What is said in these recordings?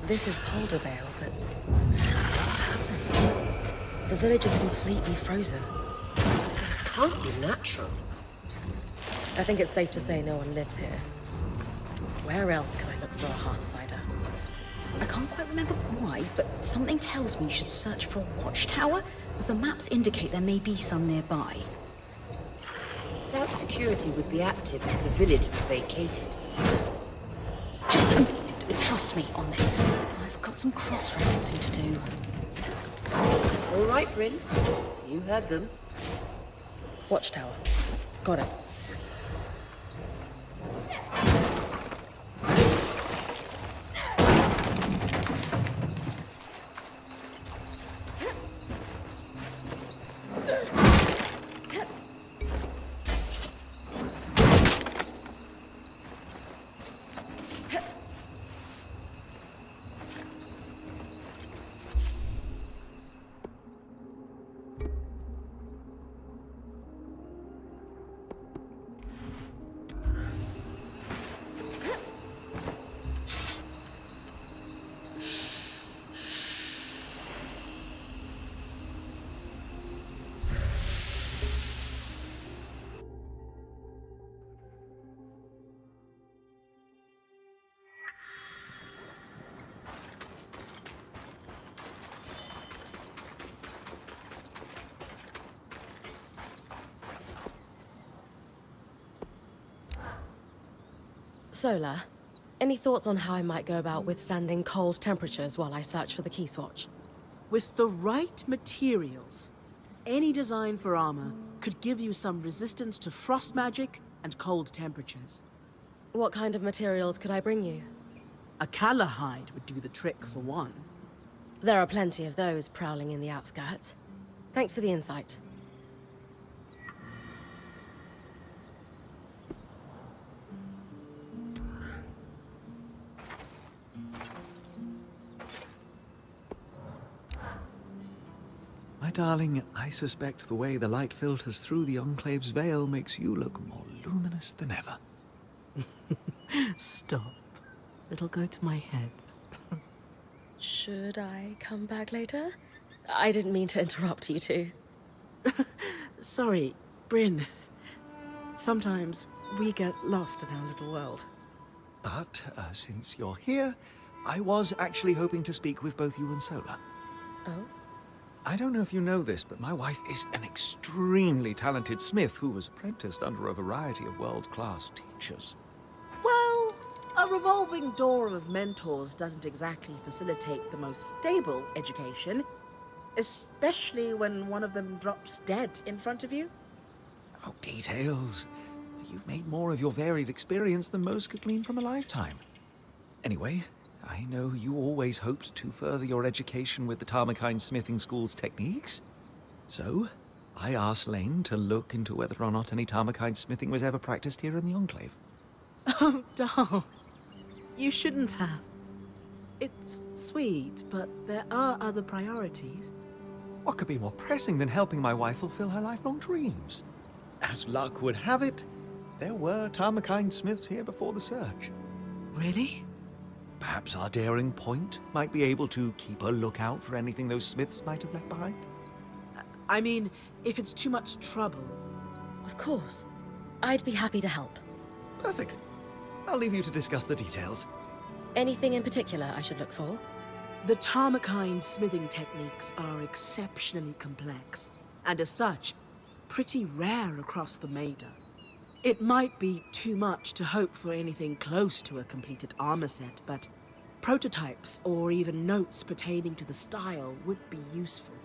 This is Poldervale, but the village is completely frozen. This can't be natural. I think it's safe to say no one lives here. Where else can I look for a Hearthsider? I can't quite remember why, but something tells me you should search for a watchtower. The maps indicate there may be some nearby. Doubt security would be active if the village was vacated. Trust me on this. I've got some cross-referencing to do. All right, Bryn. You heard them. Watchtower. Got it. Solar, any thoughts on how I might go about withstanding cold temperatures while I search for the key swatch? With the right materials, any design for armor could give you some resistance to frost magic and cold temperatures. What kind of materials could I bring you? A Kalnhaven would do the trick for one. There are plenty of those prowling in the outskirts. Thanks for the insight. My darling, I suspect the way the light filters through the Enclave's veil makes you look more luminous than ever. Stop. It'll go to my head. Should I come back later? I didn't mean to interrupt you two. Sorry, Bryn. Sometimes we get lost in our little world. But since you're here, I was actually hoping to speak with both you and Solar. Oh? I don't know if you know this, but my wife is an extremely talented smith who was apprenticed under a variety of world-class teachers. Well, a revolving door of mentors doesn't exactly facilitate the most stable education, especially when one of them drops dead in front of you. Oh, details. You've made more of your varied experience than most could glean from a lifetime. Anyway, I know you always hoped to further your education with the Tamarkind smithing school's techniques. So, I asked Lane to look into whether or not any Tamarkind smithing was ever practiced here in the Enclave. Oh, doll. You shouldn't have. It's sweet, but there are other priorities. What could be more pressing than helping my wife fulfill her lifelong dreams? As luck would have it, there were Tamarkind smiths here before the search. Really? Perhaps our daring point might be able to keep a lookout for anything those smiths might have left behind. I mean, if it's too much trouble. Of course. I'd be happy to help. Perfect. I'll leave you to discuss the details. Anything in particular I should look for? The Tamarkind smithing techniques are exceptionally complex, and as such, pretty rare across the Maida. It might be too much to hope for anything close to a completed armor set, but prototypes or even notes pertaining to the style would be useful.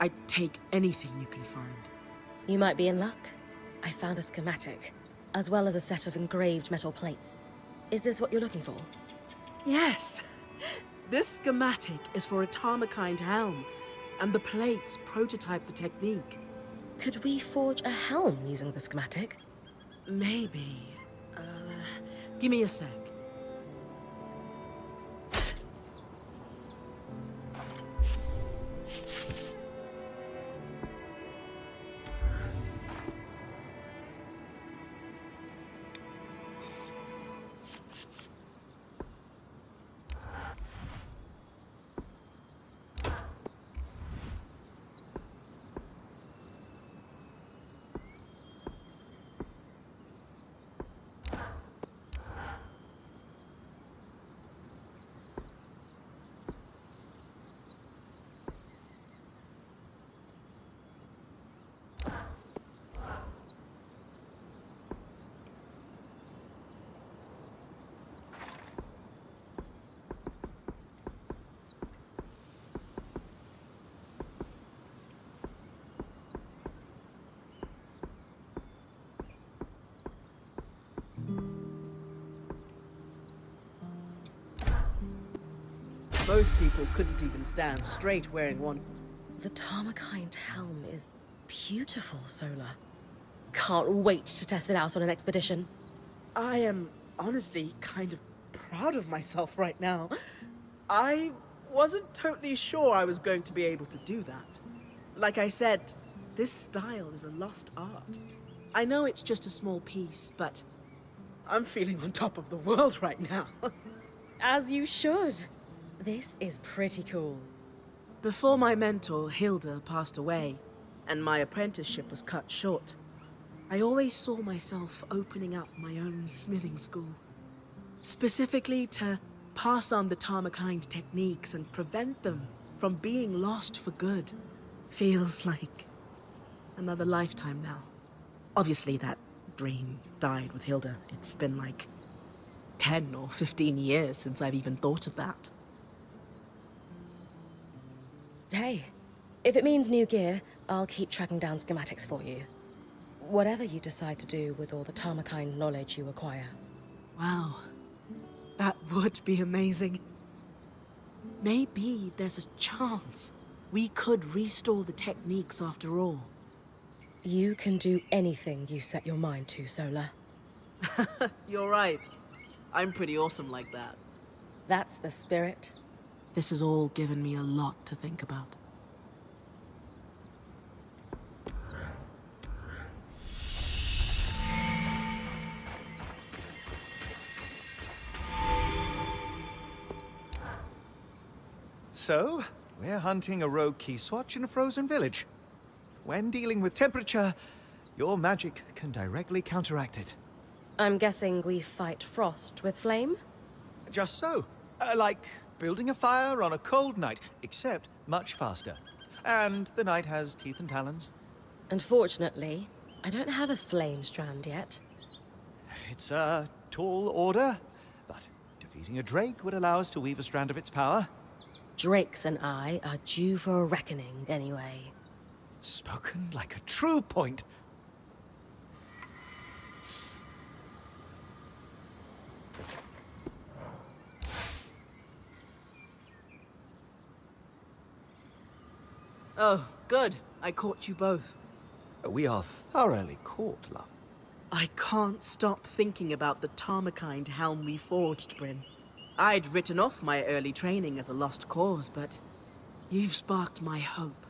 I'd take anything you can find. You might be in luck. I found a schematic, as well as a set of engraved metal plates. Is this what you're looking for? Yes! This schematic is for a Tamarkind helm, and the plates prototype the technique. Could we forge a helm using the schematic? Maybe. Give me a sec. Most people couldn't even stand straight wearing one. The Tamarkind helm is beautiful, Sola. Can't wait to test it out on an expedition. I am honestly kind of proud of myself right now. I wasn't totally sure I was going to be able to do that. Like I said, this style is a lost art. I know it's just a small piece, but I'm feeling on top of the world right now. As you should. This is pretty cool. Before my mentor, Hilda, passed away, and my apprenticeship was cut short, I always saw myself opening up my own smithing school. Specifically to pass on the Tamarkind techniques and prevent them from being lost for good. Feels like another lifetime now. Obviously that dream died with Hilda. It's been like 10 or 15 years since I've even thought of that. Hey, if it means new gear, I'll keep tracking down schematics for you. Whatever you decide to do with all the Tamarkind knowledge you acquire. Wow, that would be amazing. Maybe there's a chance we could restore the techniques after all. You can do anything you set your mind to, Sola. You're right. I'm pretty awesome like that. That's the spirit. This has all given me a lot to think about. So, we're hunting a rogue key swatch in a frozen village. When dealing with temperature, your magic can directly counteract it. I'm guessing we fight frost with flame? Just so. Like building a fire on a cold night, except much faster. And the night has teeth and talons. Unfortunately, I don't have a flame strand yet. It's a tall order, but defeating a drake would allow us to weave a strand of its power. Drakes and I are due for a reckoning, anyway. Spoken like a true point. Oh, good. I caught you both. We are thoroughly caught, love. I can't stop thinking about the Tamarkind helm we forged, Bryn. I'd written off my early training as a lost cause, but you've sparked my hope.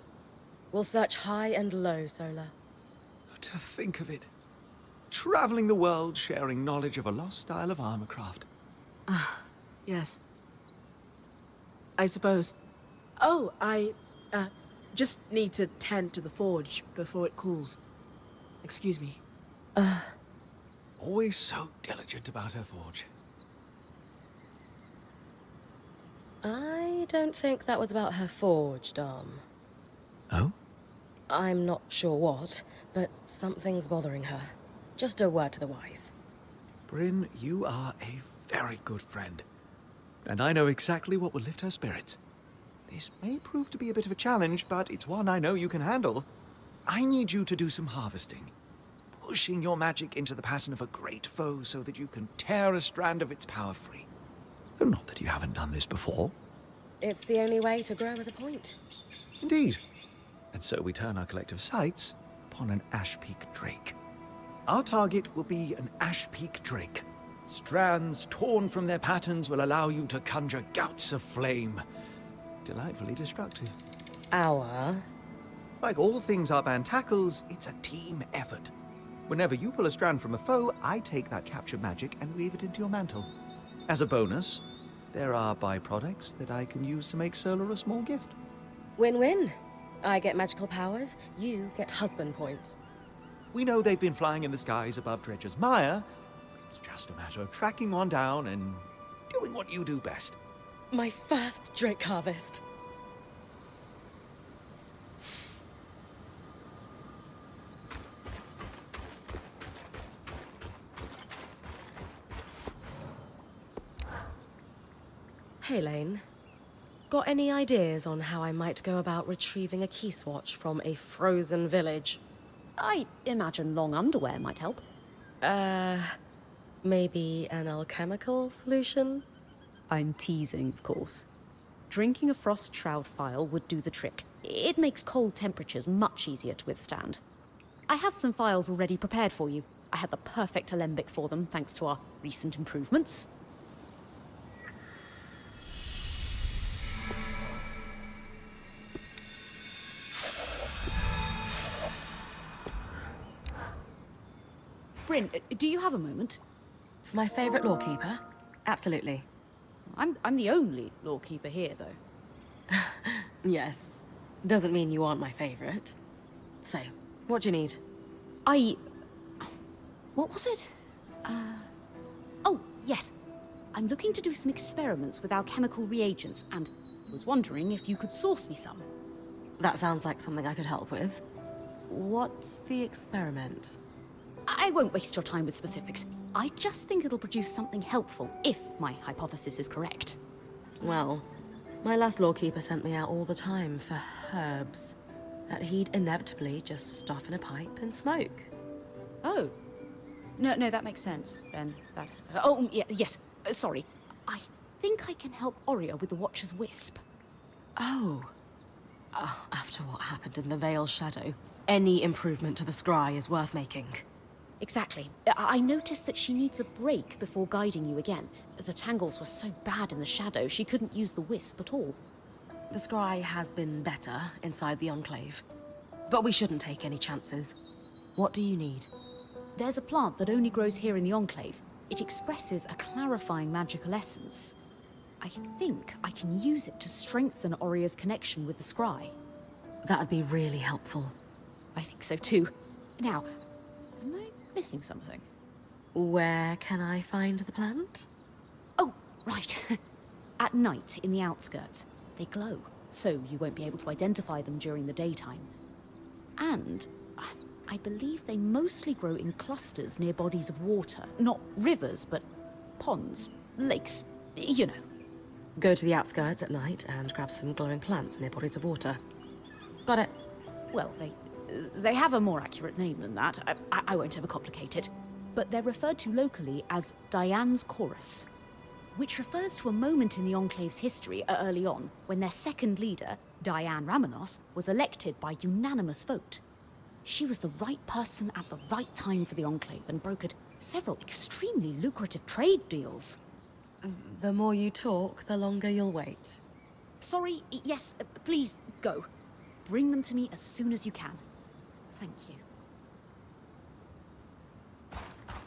We'll search high and low, Sola. To think of it. Traveling the world, sharing knowledge of a lost style of armorcraft. Yes. I suppose. Oh, I just need to tend to the forge before it cools. Excuse me. Always so diligent about her forge. I don't think that was about her forge, Dom. Oh? I'm not sure what, but something's bothering her. Just a word to the wise. Bryn, you are a very good friend. And I know exactly what will lift her spirits. This may prove to be a bit of a challenge, but it's one I know you can handle. I need you to do some harvesting. Pushing your magic into the pattern of a great foe so that you can tear a strand of its power free. Though not that you haven't done this before. It's the only way to grow as a point. Indeed. And so we turn our collective sights upon an Ash Peak Drake. Our target will be an Ash Peak Drake. Strands torn from their patterns will allow you to conjure gouts of flame. Delightfully destructive. Like all things our band tackles, it's a team effort. Whenever you pull a strand from a foe, I take that captured magic and weave it into your mantle. As a bonus, there are byproducts that I can use to make Solar a small gift. Win-win. I get magical powers, you get husband points. We know they've been flying in the skies above Dredgers' Mire. It's just a matter of tracking one down and doing what you do best. My first drake harvest. Hey, Lane. Got any ideas on how I might go about retrieving a key swatch from a frozen village? I imagine long underwear might help. Maybe an alchemical solution? I'm teasing, of course. Drinking a frost shroud phial would do the trick. It makes cold temperatures much easier to withstand. I have some phials already prepared for you. I had the perfect alembic for them, thanks to our recent improvements. Bryn, do you have a moment? For my favorite lawkeeper? Absolutely. I'm the only lawkeeper here, though. Yes. Doesn't mean you aren't my favorite. So, what do you need? What was it? Oh, yes. I'm looking to do some experiments with alchemical reagents, and was wondering if you could source me some. That sounds like something I could help with. What's the experiment? I won't waste your time with specifics. I just think it'll produce something helpful, if my hypothesis is correct. Well, my last lawkeeper sent me out all the time for herbs that he'd inevitably just stuff in a pipe and smoke. Oh. No, that makes sense, then. Yes. Sorry. I think I can help Aurea with the Watcher's Wisp. Oh. After what happened in the Veil's Shadow, any improvement to the scry is worth making. Exactly. I noticed that she needs a break before guiding you again. The tangles were so bad in the shadow, she couldn't use the wisp at all. The scry has been better inside the Enclave, but we shouldn't take any chances. What do you need? There's a plant that only grows here in the Enclave. It expresses a clarifying magical essence. I think I can use it to strengthen Aurea's connection with the scry. That'd be really helpful. I think so too. Now, am I missing something? Where can I find the plant? Oh, right. At night, in the outskirts. They glow, so you won't be able to identify them during the daytime. And I believe they mostly grow in clusters near bodies of water. Not rivers, but ponds, lakes, you know. Go to the outskirts at night and grab some glowing plants near bodies of water. Got it. Well, they have a more accurate name than that. I won't overcomplicate it. But they're referred to locally as Diane's Chorus, which refers to a moment in the Enclave's history early on, when their second leader, Diane Ramenos, was elected by unanimous vote. She was the right person at the right time for the Enclave and brokered several extremely lucrative trade deals. The more you talk, the longer you'll wait. Sorry, yes, please, go. Bring them to me as soon as you can. Thank you.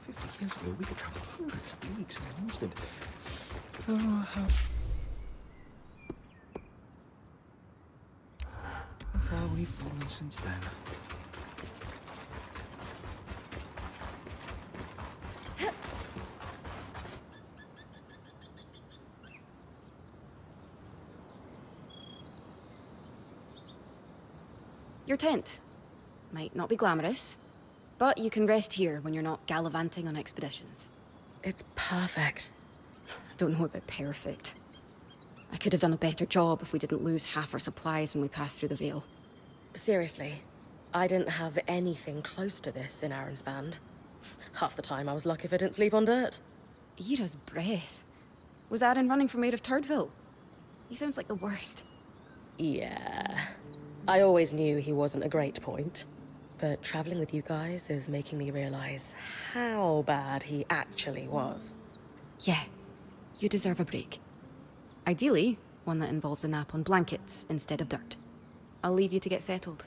50 years ago, we could travel hundreds of leagues in an instant. Oh, how far we've fallen since then. Your tent. Might not be glamorous, but you can rest here when you're not gallivanting on expeditions. It's perfect. Don't know about perfect. I could have done a better job if we didn't lose half our supplies when we passed through the Veil. Seriously, I didn't have anything close to this in Aaron's band. Half the time I was lucky if I didn't sleep on dirt. Ira's breath. Was Aaron running from Maid of Turdville? He sounds like the worst. Yeah. I always knew he wasn't a great point, but traveling with you guys is making me realize how bad he actually was. Yeah, you deserve a break. Ideally, one that involves a nap on blankets instead of dirt. I'll leave you to get settled.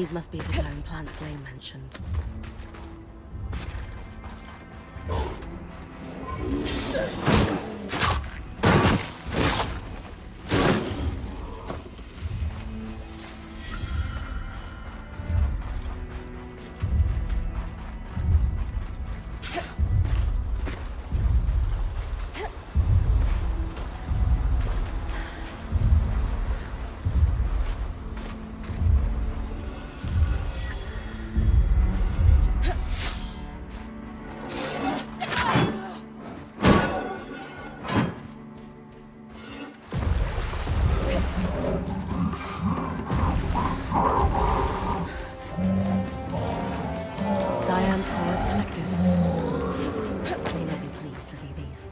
These must be the glowing plants Lane mentioned. Diane's core is collected. May not be pleased to see these.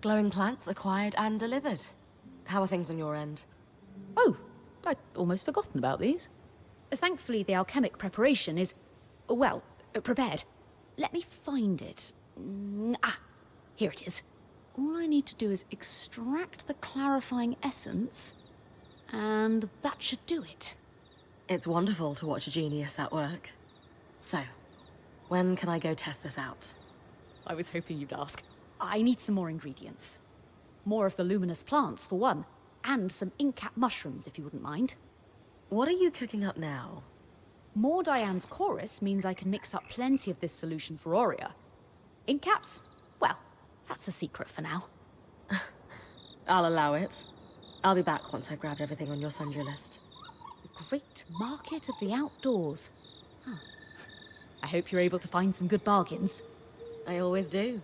Glowing plants acquired and delivered. How are things on your end? Oh, I'd almost forgotten about these. Thankfully, the alchemic preparation is, well, prepared. Let me find it. Here it is. All I need to do is extract the clarifying essence, and that should do it. It's wonderful to watch a genius at work. So, when can I go test this out? I was hoping you'd ask. I need some more ingredients. More of the luminous plants, for one, and some ink-cap mushrooms, if you wouldn't mind. What are you cooking up now? More Diane's chorus means I can mix up plenty of this solution for Aurea. Ink caps? Well, that's a secret for now. I'll allow it. I'll be back once I've grabbed everything on your sundry list. The great market of the outdoors. Huh. I hope you're able to find some good bargains. I always do.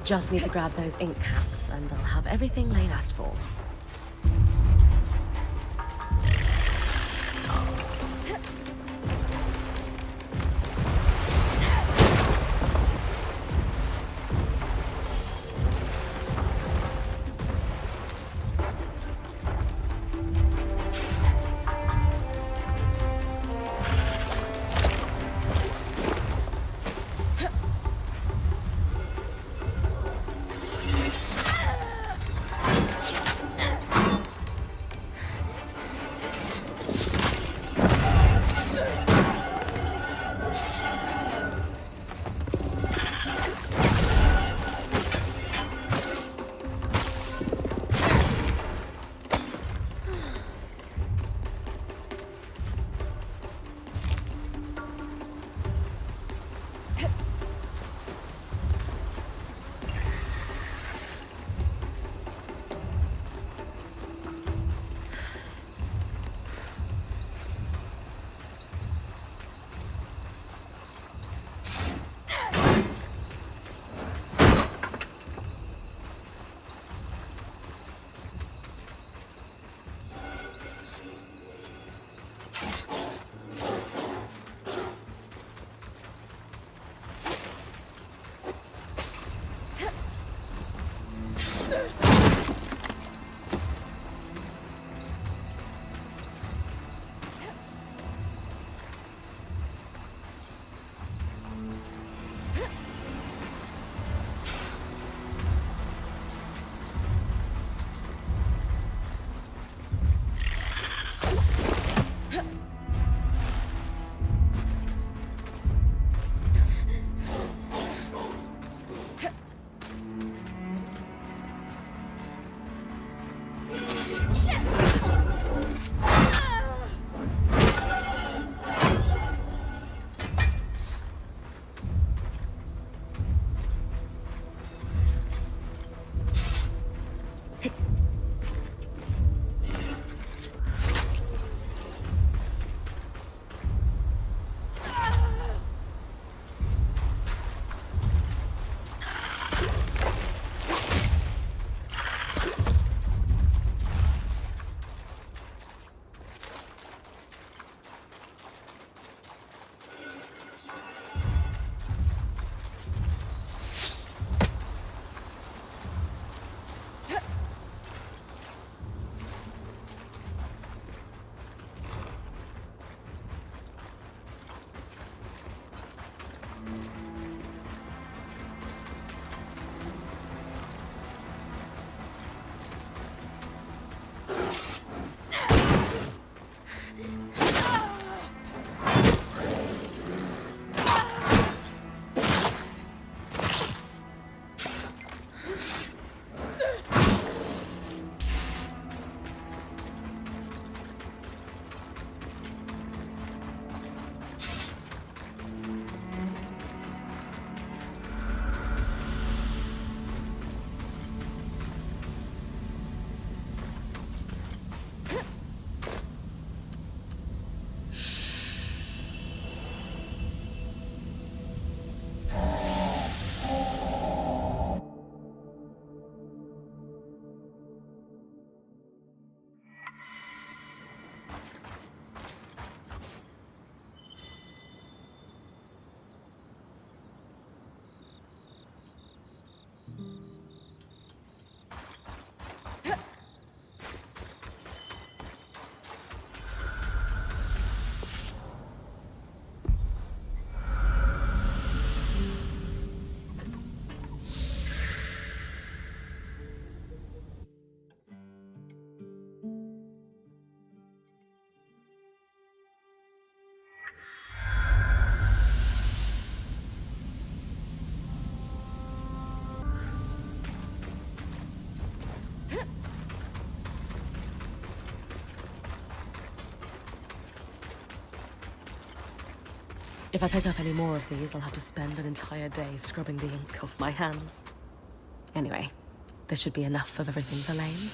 Just need to grab those ink caps, and I'll have everything Lane asked for. If I pick up any more of these, I'll have to spend an entire day scrubbing the ink off my hands. Anyway, this should be enough of everything for Lane.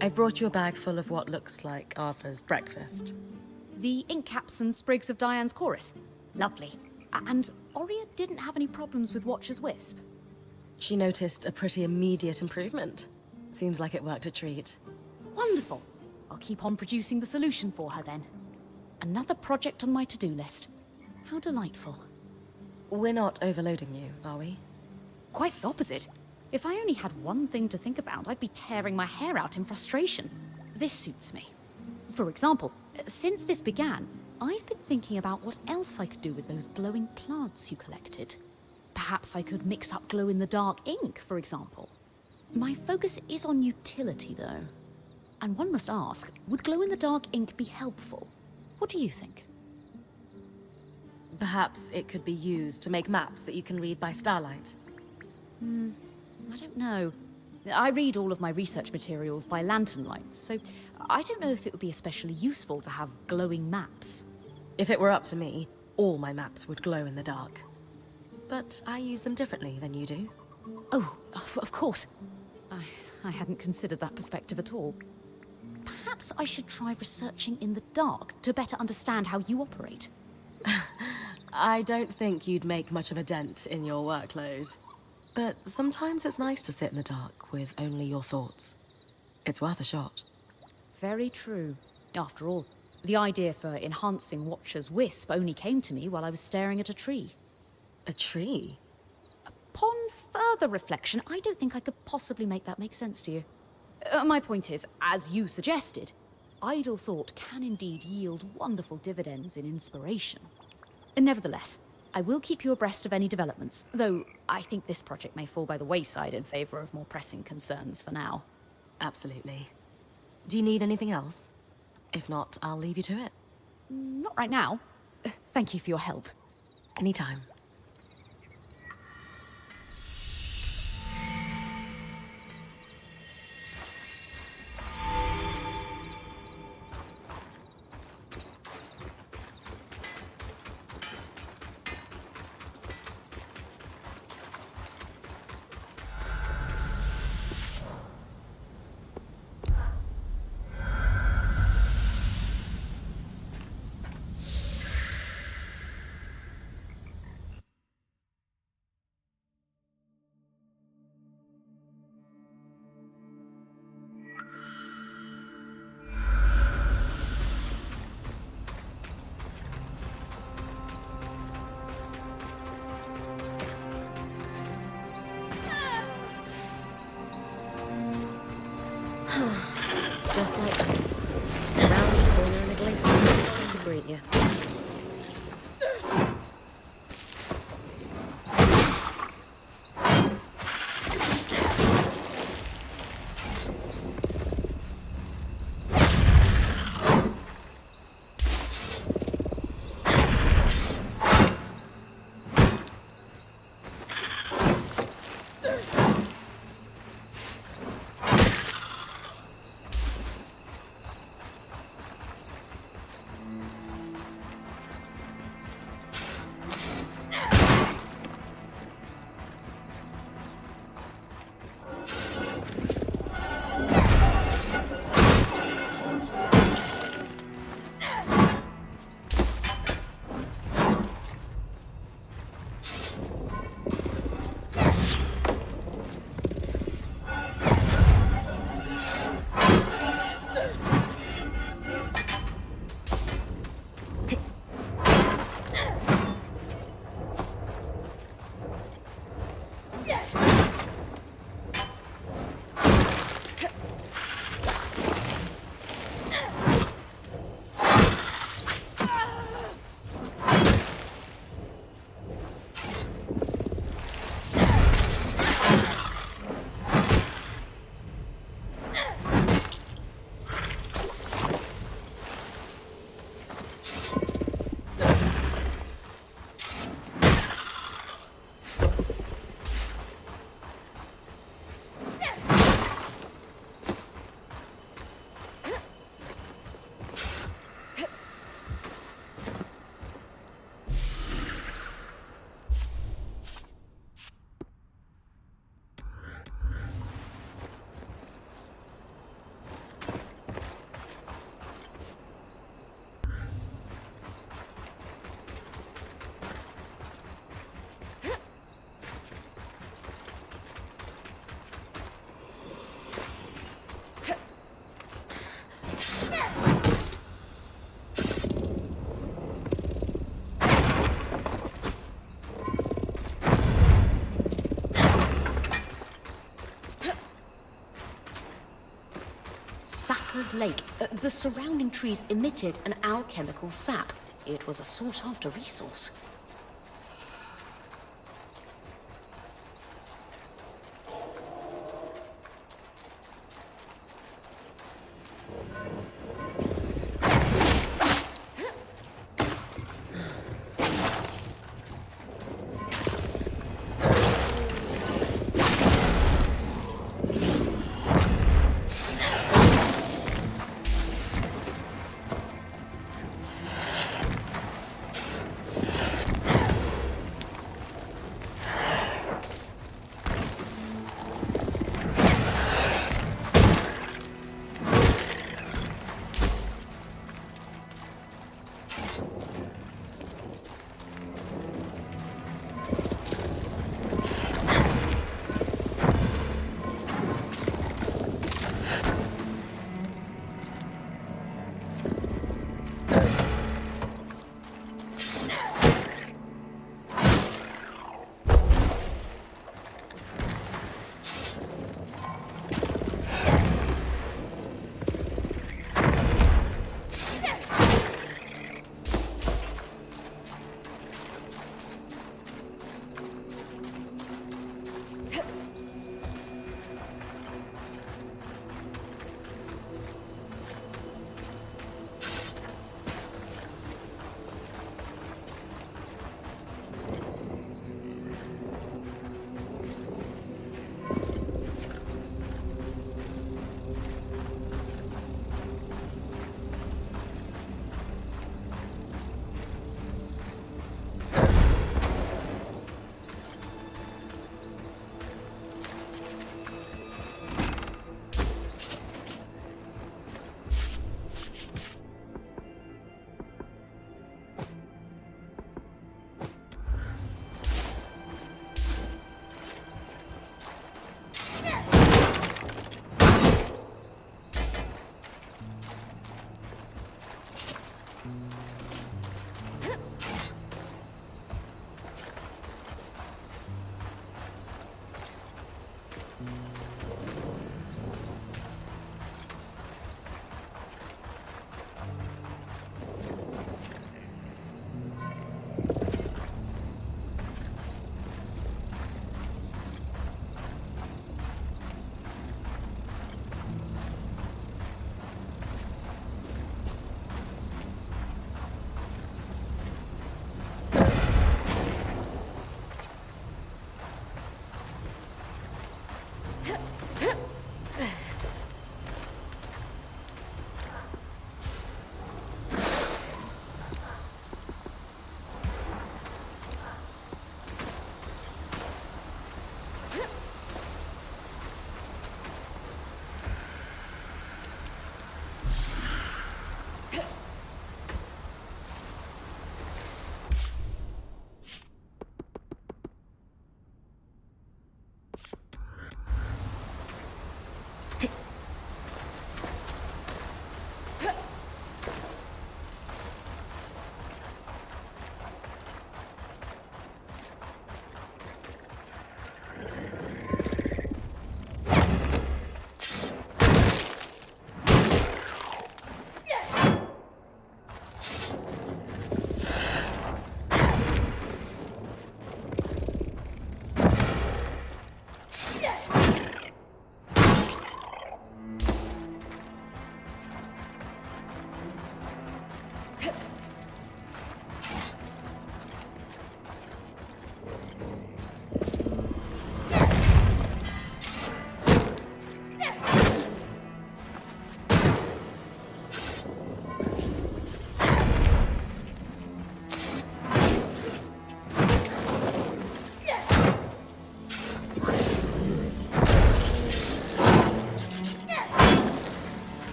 I brought you a bag full of what looks like Arthur's breakfast. The ink caps and sprigs of Diane's chorus. Lovely. And Oria didn't have any problems with Watcher's Wisp. She noticed a pretty immediate improvement. Seems like it worked a treat. Wonderful. I'll keep on producing the solution for her then. Another project on my to-do list. How delightful. We're not overloading you, are we? Quite the opposite. If I only had one thing to think about, I'd be tearing my hair out in frustration. This suits me. For example, since this began, I've been thinking about what else I could do with those glowing plants you collected. Perhaps I could mix up glow-in-the-dark ink, for example. My focus is on utility, though. And one must ask, would glow-in-the-dark ink be helpful? What do you think? Perhaps it could be used to make maps that you can read by starlight. I don't know. I read all of my research materials by lantern light, so I don't know if it would be especially useful to have glowing maps. If it were up to me, all my maps would glow in the dark. But I use them differently than you do. Oh, of course. I hadn't considered that perspective at all. Perhaps I should try researching in the dark to better understand how you operate. I don't think you'd make much of a dent in your workload. But sometimes it's nice to sit in the dark with only your thoughts. It's worth a shot. Very true. After all, the idea for enhancing Watcher's Wisp only came to me while I was staring at a tree. A tree? Upon further reflection, I don't think I could possibly make that make sense to you. My point is, as you suggested, idle thought can indeed yield wonderful dividends in inspiration. Nevertheless, I will keep you abreast of any developments, though I think this project may fall by the wayside in favor of more pressing concerns for now. Absolutely. Do you need anything else? If not, I'll leave you to it. Not right now. Thank you for your help. Anytime. Just like that. Around the corner in a glacier to greet you. Reaper's Lake. The surrounding trees emitted an alchemical sap. It was a sought-after resource.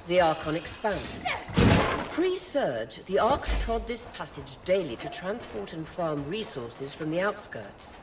The Arkon Expanse. Pre-Surge, the Arks trod this passage daily to transport and farm resources from the outskirts.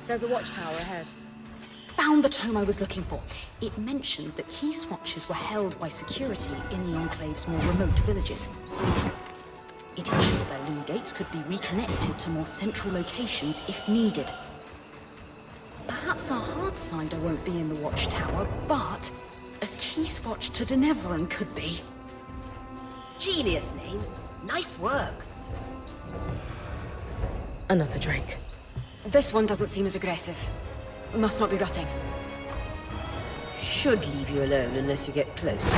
There's a watchtower ahead. Found the tome I was looking for. It mentioned that key swatches were held by security in the Enclave's more remote villages. It ensured their loom gates could be reconnected to more central locations if needed. Perhaps our hard side won't be in the watchtower, but a key swatch to Deneveran could be. Genius name. Nice work. Another Drake. This one doesn't seem as aggressive. Must not be rutting. Should leave you alone unless you get close.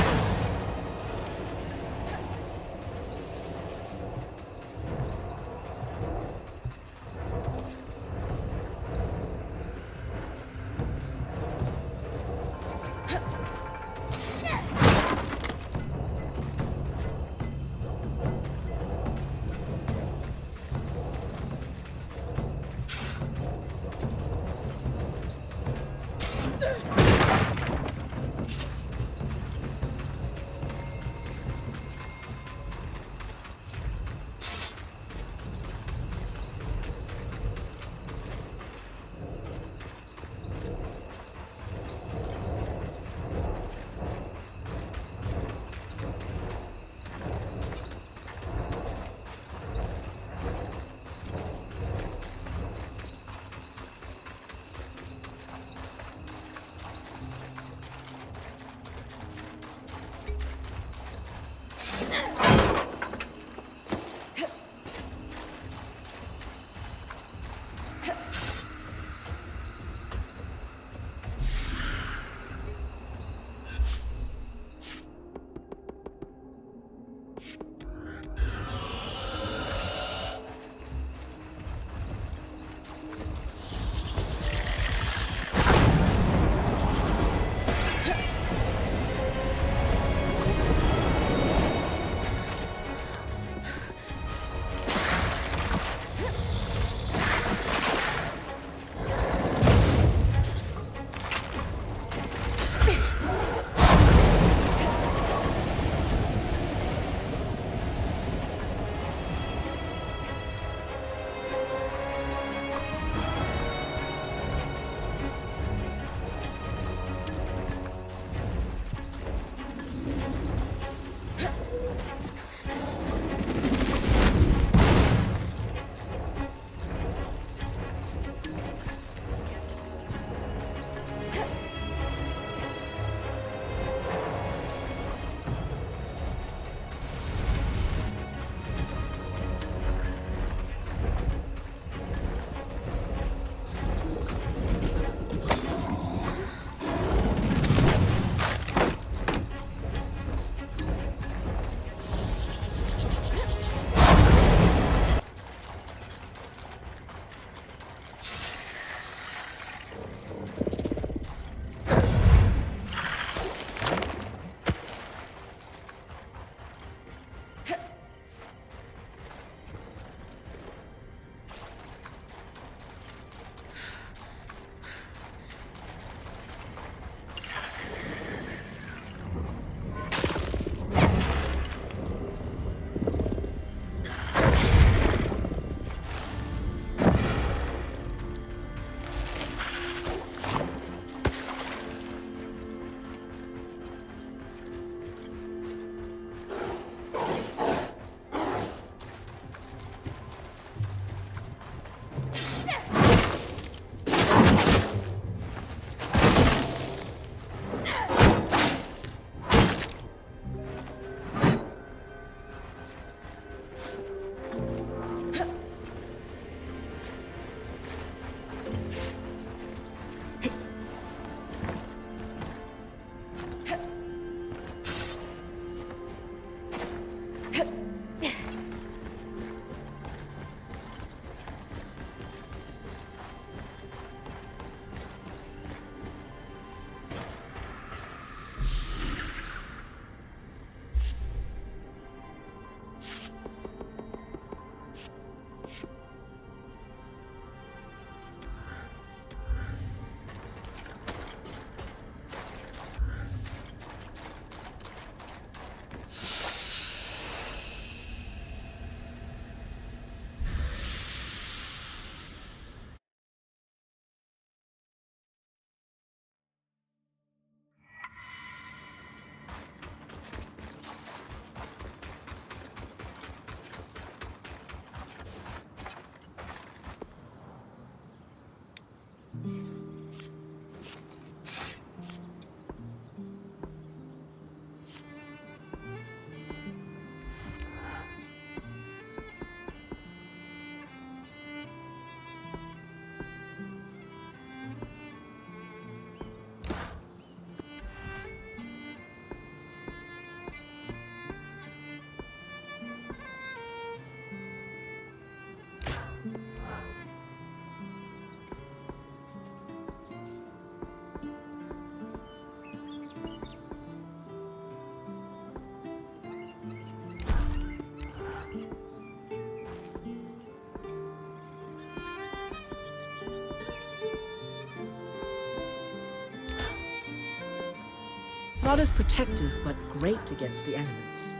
Not as protective, but great against the elements.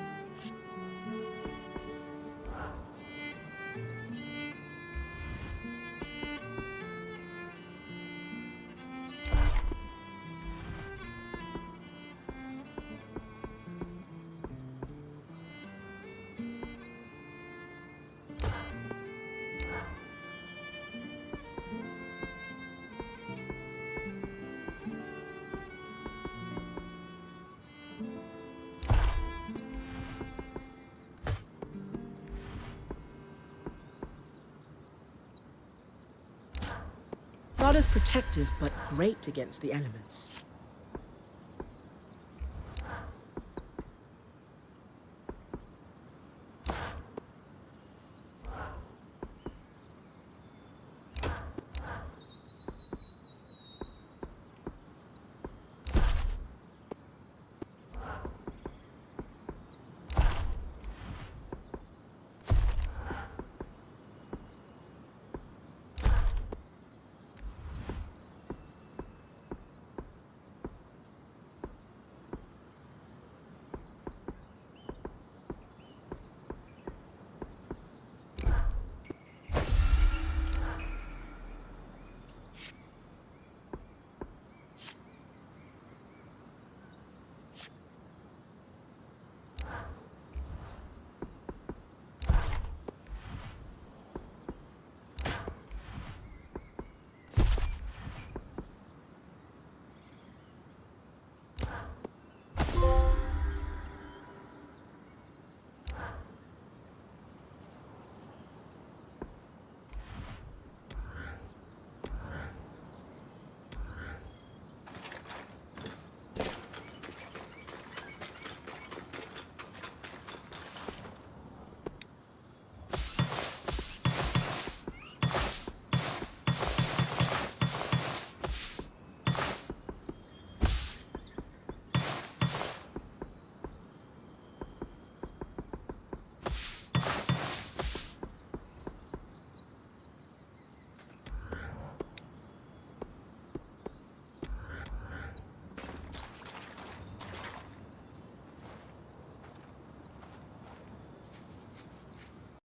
Not as protective, but great against the elements.